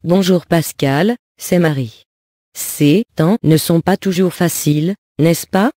Bonjour Pascal, c'est Marie. Ces temps ne sont pas toujours faciles, n'est-ce pas?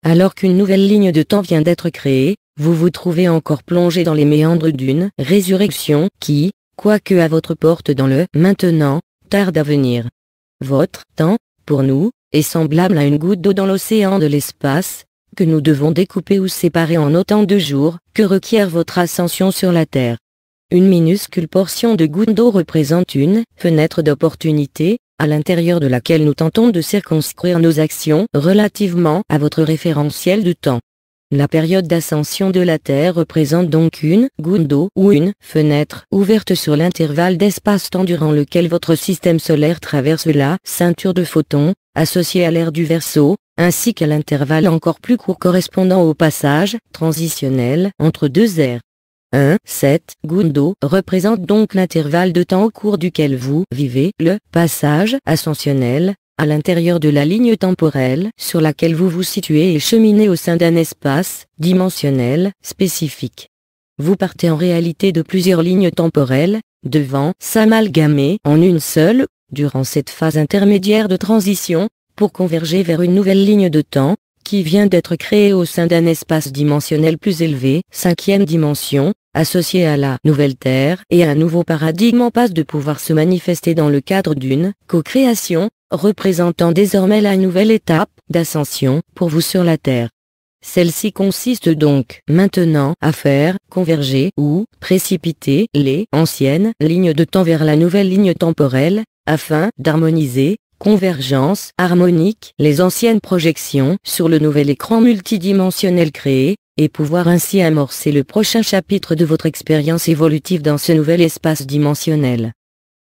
Alors qu'une nouvelle ligne de temps vient d'être créée, vous vous trouvez encore plongé dans les méandres d'une résurrection qui, quoique à votre porte dans le maintenant, tarde à venir. Votre temps, pour nous, est semblable à une goutte d'eau dans l'océan de l'espace, que nous devons découper ou séparer en autant de jours que requiert votre ascension sur la Terre. Une minuscule portion de goutte d'eau représente une fenêtre d'opportunité, à l'intérieur de laquelle nous tentons de circonscrire nos actions relativement à votre référentiel de temps. La période d'ascension de la Terre représente donc une goutte d'eau ou une fenêtre ouverte sur l'intervalle d'espace-temps durant lequel votre système solaire traverse la ceinture de photons, associée à l'ère du Verseau, ainsi qu'à l'intervalle encore plus court correspondant au passage transitionnel entre deux ères. Cette goutte d'eau représente donc l'intervalle de temps au cours duquel vous vivez le passage ascensionnel, à l'intérieur de la ligne temporelle sur laquelle vous vous situez et cheminez au sein d'un espace dimensionnel spécifique. Vous partez en réalité de plusieurs lignes temporelles, devant s'amalgamer en une seule, durant cette phase intermédiaire de transition, pour converger vers une nouvelle ligne de temps, qui vient d'être créée au sein d'un espace dimensionnel plus élevé, 5e dimension, associé à la nouvelle Terre et un nouveau paradigme en passe de pouvoir se manifester dans le cadre d'une co-création, représentant désormais la nouvelle étape d'ascension pour vous sur la Terre. Celle-ci consiste donc maintenant à faire converger ou précipiter les anciennes lignes de temps vers la nouvelle ligne temporelle, afin d'harmoniser, convergence harmonique, les anciennes projections sur le nouvel écran multidimensionnel créé, et pouvoir ainsi amorcer le prochain chapitre de votre expérience évolutive dans ce nouvel espace dimensionnel.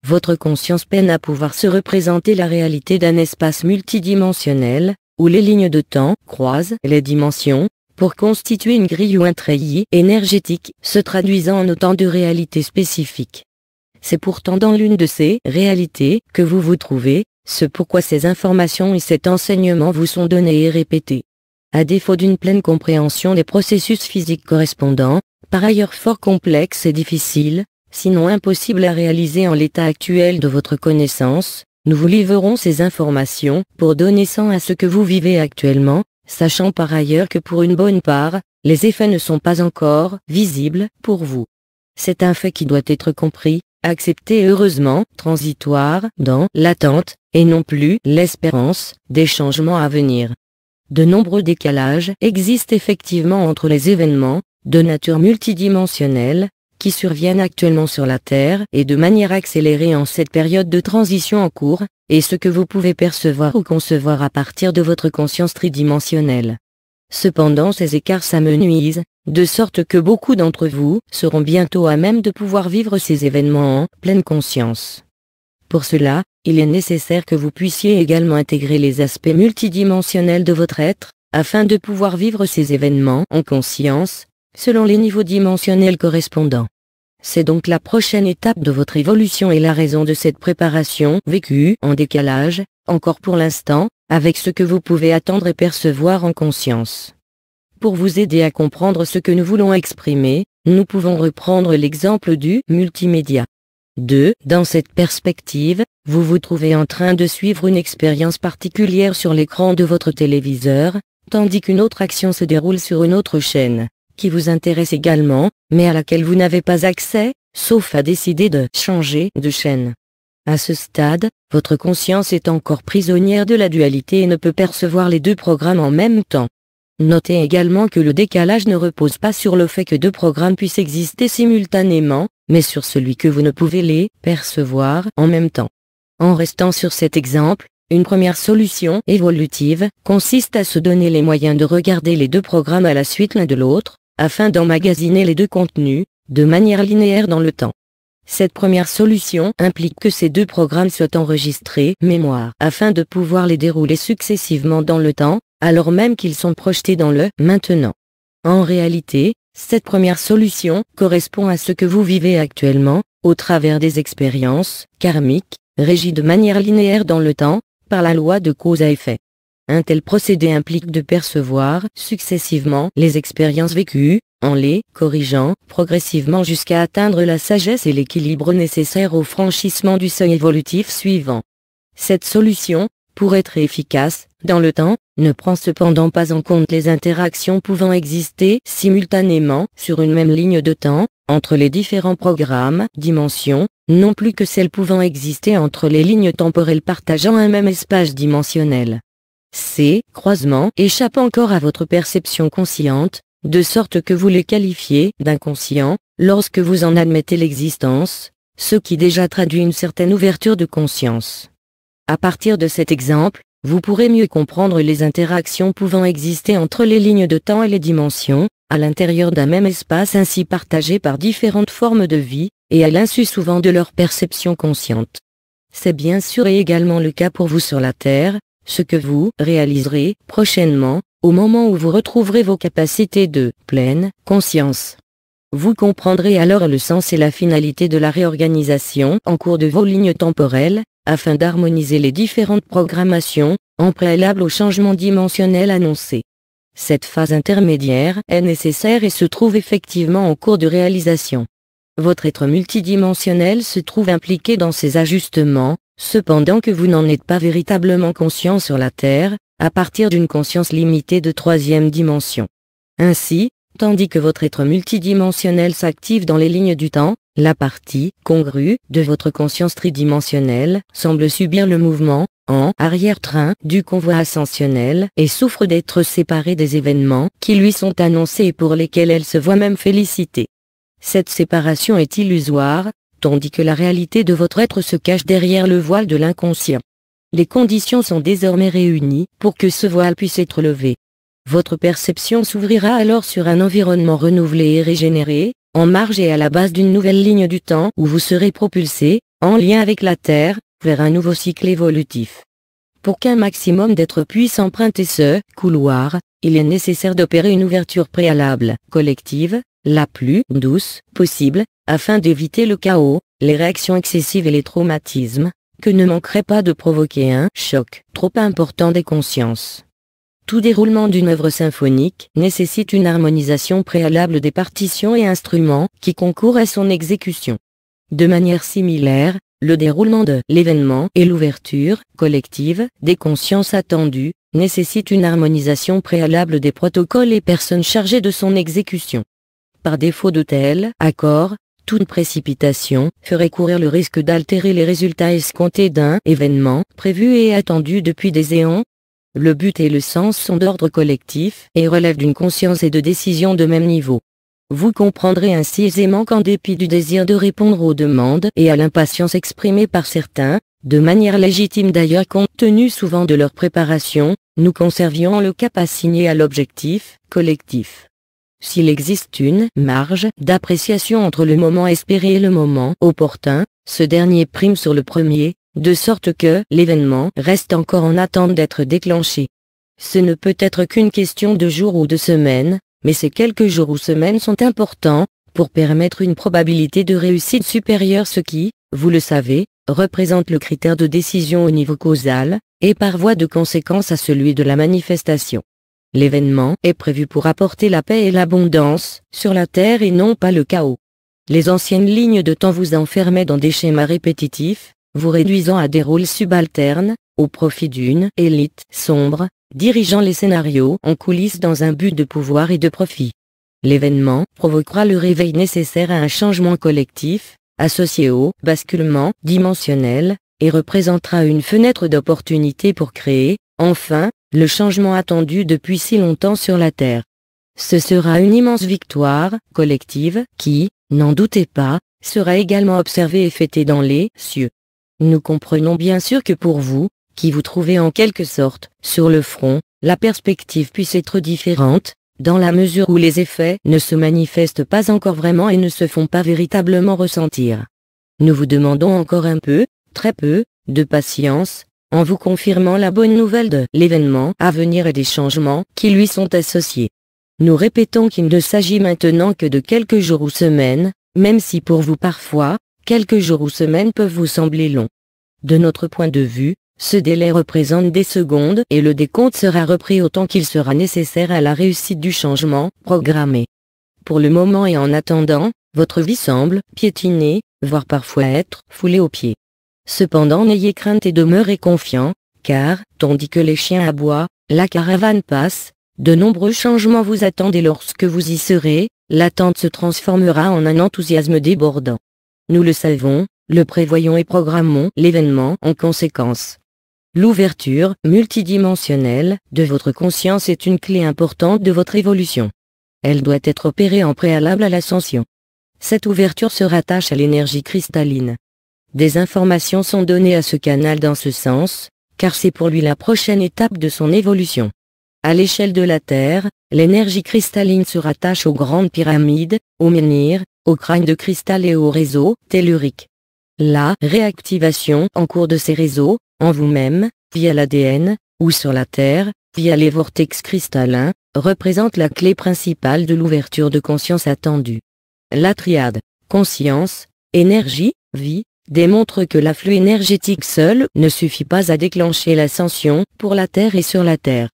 Votre conscience peine à pouvoir se représenter la réalité d'un espace multidimensionnel, où les lignes de temps croisent les dimensions, pour constituer une grille ou un treillis énergétique se traduisant en autant de réalités spécifiques. C'est pourtant dans l'une de ces réalités que vous vous trouvez, ce pourquoi ces informations et cet enseignement vous sont donnés et répétés. À défaut d'une pleine compréhension des processus physiques correspondants, par ailleurs fort complexes et difficiles, sinon impossibles à réaliser en l'état actuel de votre connaissance, nous vous livrerons ces informations pour donner sens à ce que vous vivez actuellement, sachant par ailleurs que pour une bonne part, les effets ne sont pas encore visibles pour vous. C'est un fait qui doit être compris, accepté et heureusement transitoire dans l'attente, et non plus l'espérance des changements à venir. De nombreux décalages existent effectivement entre les événements, de nature multidimensionnelle, qui surviennent actuellement sur la Terre et de manière accélérée en cette période de transition en cours, et ce que vous pouvez percevoir ou concevoir à partir de votre conscience tridimensionnelle. Cependant ces écarts s'amenuisent, de sorte que beaucoup d'entre vous seront bientôt à même de pouvoir vivre ces événements en pleine conscience. Pour cela, il est nécessaire que vous puissiez également intégrer les aspects multidimensionnels de votre être, afin de pouvoir vivre ces événements en conscience, selon les niveaux dimensionnels correspondants. C'est donc la prochaine étape de votre évolution et la raison de cette préparation vécue en décalage, encore pour l'instant, avec ce que vous pouvez attendre et percevoir en conscience. Pour vous aider à comprendre ce que nous voulons exprimer, nous pouvons reprendre l'exemple du multimédia. Dans cette perspective, vous vous trouvez en train de suivre une expérience particulière sur l'écran de votre téléviseur, tandis qu'une autre action se déroule sur une autre chaîne, qui vous intéresse également, mais à laquelle vous n'avez pas accès, sauf à décider de changer de chaîne. À ce stade, votre conscience est encore prisonnière de la dualité et ne peut percevoir les deux programmes en même temps. Notez également que le décalage ne repose pas sur le fait que deux programmes puissent exister simultanément, mais sur celui que vous ne pouvez les percevoir en même temps. En restant sur cet exemple, une première solution évolutive consiste à se donner les moyens de regarder les deux programmes à la suite l'un de l'autre, afin d'emmagasiner les deux contenus, de manière linéaire dans le temps. Cette première solution implique que ces deux programmes soient enregistrés mémoire afin de pouvoir les dérouler successivement dans le temps, alors même qu'ils sont projetés dans le maintenant. En réalité, cette première solution correspond à ce que vous vivez actuellement, au travers des expériences karmiques, régies de manière linéaire dans le temps, par la loi de cause à effet. Un tel procédé implique de percevoir successivement les expériences vécues, en les corrigeant progressivement jusqu'à atteindre la sagesse et l'équilibre nécessaires au franchissement du seuil évolutif suivant. Cette solution, pour être efficace, dans le temps, ne prend cependant pas en compte les interactions pouvant exister simultanément sur une même ligne de temps, entre les différents programmes, dimensions, non plus que celles pouvant exister entre les lignes temporelles partageant un même espace dimensionnel. Ces croisements échappent encore à votre perception consciente, de sorte que vous les qualifiez d'inconscients, lorsque vous en admettez l'existence, ce qui déjà traduit une certaine ouverture de conscience. À partir de cet exemple, vous pourrez mieux comprendre les interactions pouvant exister entre les lignes de temps et les dimensions, à l'intérieur d'un même espace ainsi partagé par différentes formes de vie, et à l'insu souvent de leur perception consciente. C'est bien sûr et également le cas pour vous sur la Terre, ce que vous réaliserez prochainement, au moment où vous retrouverez vos capacités de pleine conscience. Vous comprendrez alors le sens et la finalité de la réorganisation en cours de vos lignes temporelles, afin d'harmoniser les différentes programmations, en préalable au changement dimensionnel annoncé. Cette phase intermédiaire est nécessaire et se trouve effectivement en cours de réalisation. Votre être multidimensionnel se trouve impliqué dans ces ajustements, cependant que vous n'en êtes pas véritablement conscient sur la Terre, à partir d'une conscience limitée de troisième dimension. Ainsi, tandis que votre être multidimensionnel s'active dans les lignes du temps, la partie congrue de votre conscience tridimensionnelle semble subir le mouvement en arrière-train du convoi ascensionnel et souffre d'être séparée des événements qui lui sont annoncés et pour lesquels elle se voit même félicitée. Cette séparation est illusoire, tandis que la réalité de votre être se cache derrière le voile de l'inconscient. Les conditions sont désormais réunies pour que ce voile puisse être levé. Votre perception s'ouvrira alors sur un environnement renouvelé et régénéré, en marge et à la base d'une nouvelle ligne du temps où vous serez propulsé, en lien avec la Terre, vers un nouveau cycle évolutif. Pour qu'un maximum d'êtres puisse emprunter ce couloir, il est nécessaire d'opérer une ouverture préalable, collective, la plus douce possible, afin d'éviter le chaos, les réactions excessives et les traumatismes, que ne manquerait pas de provoquer un choc trop important des consciences. Tout déroulement d'une œuvre symphonique nécessite une harmonisation préalable des partitions et instruments qui concourent à son exécution. De manière similaire, le déroulement de l'événement et l'ouverture collective des consciences attendues nécessitent une harmonisation préalable des protocoles et personnes chargées de son exécution. Par défaut de tel accord, toute précipitation ferait courir le risque d'altérer les résultats escomptés d'un événement prévu et attendu depuis des éons. Le but et le sens sont d'ordre collectif et relèvent d'une conscience et de décision de même niveau. Vous comprendrez ainsi aisément qu'en dépit du désir de répondre aux demandes et à l'impatience exprimée par certains, de manière légitime d'ailleurs compte tenu souvent de leur préparation, nous conservions le cap assigné à l'objectif collectif. S'il existe une marge d'appréciation entre le moment espéré et le moment opportun, ce dernier prime sur le premier, de sorte que l'événement reste encore en attente d'être déclenché. Ce ne peut être qu'une question de jours ou de semaines, mais ces quelques jours ou semaines sont importants, pour permettre une probabilité de réussite supérieure, ce qui, vous le savez, représente le critère de décision au niveau causal, et par voie de conséquence à celui de la manifestation. L'événement est prévu pour apporter la paix et l'abondance sur la Terre et non pas le chaos. Les anciennes lignes de temps vous enfermaient dans des schémas répétitifs, vous réduisant à des rôles subalternes, au profit d'une élite sombre, dirigeant les scénarios en coulisses dans un but de pouvoir et de profit. L'événement provoquera le réveil nécessaire à un changement collectif, associé au basculement dimensionnel, et représentera une fenêtre d'opportunité pour créer, enfin, le changement attendu depuis si longtemps sur la Terre. Ce sera une immense victoire collective qui, n'en doutez pas, sera également observée et fêtée dans les cieux. Nous comprenons bien sûr que pour vous, qui vous trouvez en quelque sorte sur le front, la perspective puisse être différente, dans la mesure où les effets ne se manifestent pas encore vraiment et ne se font pas véritablement ressentir. Nous vous demandons encore un peu, très peu, de patience, en vous confirmant la bonne nouvelle de l'événement à venir et des changements qui lui sont associés. Nous répétons qu'il ne s'agit maintenant que de quelques jours ou semaines, même si pour vous parfois, quelques jours ou semaines peuvent vous sembler longs. De notre point de vue, ce délai représente des secondes et le décompte sera repris autant qu'il sera nécessaire à la réussite du changement programmé. pour le moment et en attendant, votre vie semble piétiner, voire parfois être foulée aux pieds. Cependant n'ayez crainte et demeurez confiant, car, tandis que les chiens aboient, la caravane passe, de nombreux changements vous attendent et lorsque vous y serez, l'attente se transformera en un enthousiasme débordant. Nous le savons, le prévoyons et programmons l'événement en conséquence. L'ouverture multidimensionnelle de votre conscience est une clé importante de votre évolution. Elle doit être opérée en préalable à l'ascension. Cette ouverture se rattache à l'énergie cristalline. Des informations sont données à ce canal dans ce sens, car c'est pour lui la prochaine étape de son évolution. À l'échelle de la Terre, l'énergie cristalline se rattache aux grandes pyramides, aux menhirs, aux crânes de cristal et aux réseaux telluriques. La réactivation en cours de ces réseaux, en vous-même, via l'ADN, ou sur la Terre, via les vortex cristallins, représente la clé principale de l'ouverture de conscience attendue. La triade, conscience, énergie, vie, démontre que l'afflux énergétique seul ne suffit pas à déclencher l'ascension pour la Terre et sur la Terre.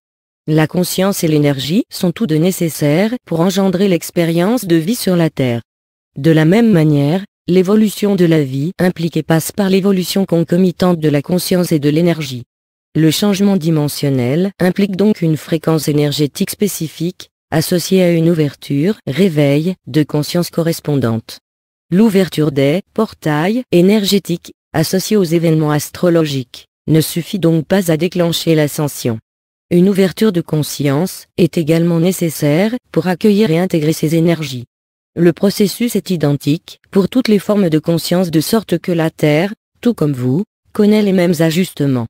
La conscience et l'énergie sont tous deux nécessaires pour engendrer l'expérience de vie sur la Terre. De la même manière, l'évolution de la vie implique et passe par l'évolution concomitante de la conscience et de l'énergie. Le changement dimensionnel implique donc une fréquence énergétique spécifique, associée à une ouverture, réveil, de conscience correspondante. L'ouverture des portails énergétiques, associés aux événements astrologiques, ne suffit donc pas à déclencher l'ascension. Une ouverture de conscience est également nécessaire pour accueillir et intégrer ces énergies. Le processus est identique pour toutes les formes de conscience de sorte que la Terre, tout comme vous, connaît les mêmes ajustements.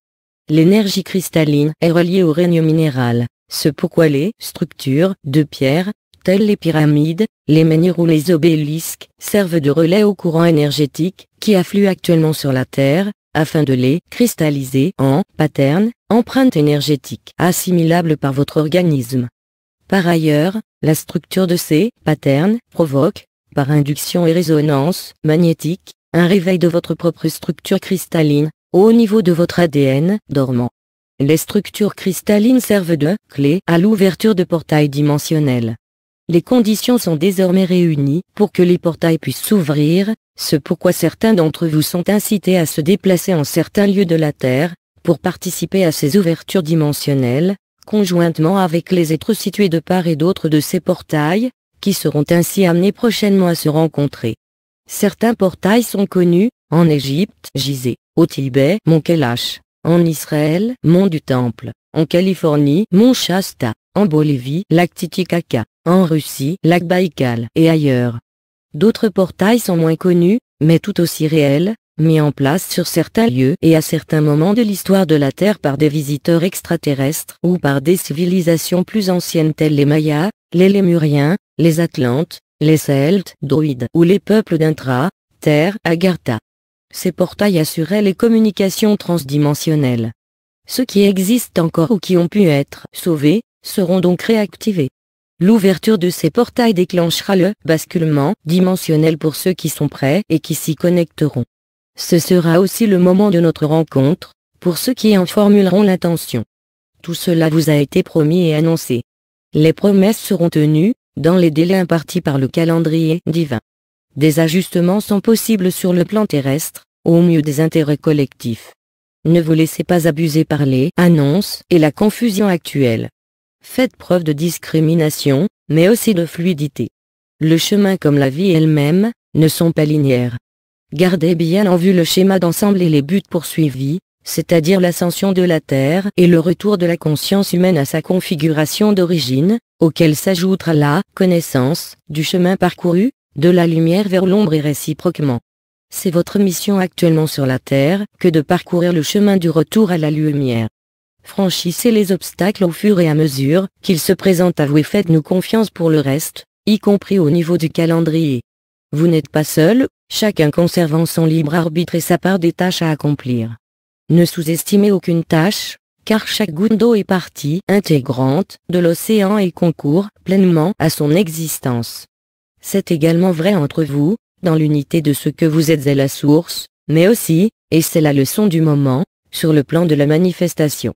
L'énergie cristalline est reliée au règne minéral, ce pourquoi les structures de pierre, telles les pyramides, les menhirs ou les obélisques, servent de relais au courant énergétique qui afflue actuellement sur la Terre, afin de les cristalliser en patterns, empreintes énergétiques assimilables par votre organisme. Par ailleurs, la structure de ces patterns provoque, par induction et résonance magnétique, un réveil de votre propre structure cristalline, au niveau de votre ADN dormant. Les structures cristallines servent de clé à l'ouverture de portails dimensionnels. Les conditions sont désormais réunies pour que les portails puissent s'ouvrir, ce pourquoi certains d'entre vous sont incités à se déplacer en certains lieux de la Terre, pour participer à ces ouvertures dimensionnelles, conjointement avec les êtres situés de part et d'autre de ces portails, qui seront ainsi amenés prochainement à se rencontrer. Certains portails sont connus, en Égypte, Gizeh, au Tibet, Mont Kailash, en Israël, Mont du Temple, en Californie, Mont Shasta, en Bolivie, lac Titicaca, en Russie, lac Baïkal et ailleurs. D'autres portails sont moins connus, mais tout aussi réels, mis en place sur certains lieux et à certains moments de l'histoire de la Terre par des visiteurs extraterrestres ou par des civilisations plus anciennes telles les Mayas, les Lémuriens, les Atlantes, les Celtes, Druides ou les peuples d'intra-terre Agartha. Ces portails assuraient les communications transdimensionnelles. Ceux qui existent encore ou qui ont pu être sauvés, seront donc réactivés. L'ouverture de ces portails déclenchera le basculement dimensionnel pour ceux qui sont prêts et qui s'y connecteront. Ce sera aussi le moment de notre rencontre, pour ceux qui en formuleront l'intention. Tout cela vous a été promis et annoncé. Les promesses seront tenues, dans les délais impartis par le calendrier divin. Des ajustements sont possibles sur le plan terrestre, au mieux des intérêts collectifs. Ne vous laissez pas abuser par les annonces et la confusion actuelle. Faites preuve de discrimination, mais aussi de fluidité. Le chemin comme la vie elle-même, ne sont pas linéaires. Gardez bien en vue le schéma d'ensemble et les buts poursuivis, c'est-à-dire l'ascension de la Terre et le retour de la conscience humaine à sa configuration d'origine, auquel s'ajoutera la connaissance du chemin parcouru, de la lumière vers l'ombre et réciproquement. C'est votre mission actuellement sur la Terre que de parcourir le chemin du retour à la lumière. Franchissez les obstacles au fur et à mesure qu'ils se présentent à vous et faites-nous confiance pour le reste, y compris au niveau du calendrier. Vous n'êtes pas seul, chacun conservant son libre arbitre et sa part des tâches à accomplir. Ne sous-estimez aucune tâche, car chaque goutte d'eau est partie intégrante de l'océan et concourt pleinement à son existence. C'est également vrai entre vous, dans l'unité de ce que vous êtes à la source, mais aussi, et c'est la leçon du moment, sur le plan de la manifestation.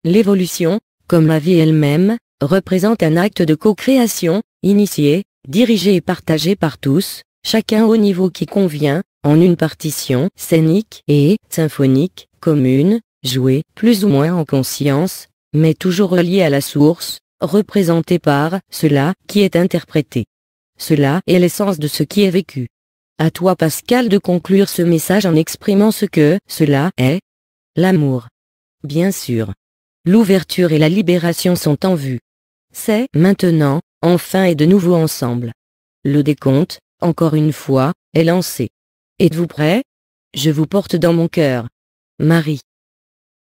L'évolution, comme la vie elle-même, représente un acte de co-création, initié, dirigé et partagé par tous, chacun au niveau qui convient, en une partition scénique et symphonique commune, jouée plus ou moins en conscience, mais toujours reliée à la source, représentée par cela qui est interprété. Cela est l'essence de ce qui est vécu. À toi Pascal de conclure ce message en exprimant ce que cela est. L'amour. Bien sûr. L'ouverture et la libération sont en vue. C'est maintenant, enfin et de nouveau ensemble. Le décompte, encore une fois, est lancé. Êtes-vous prêts? Je vous porte dans mon cœur. Marie.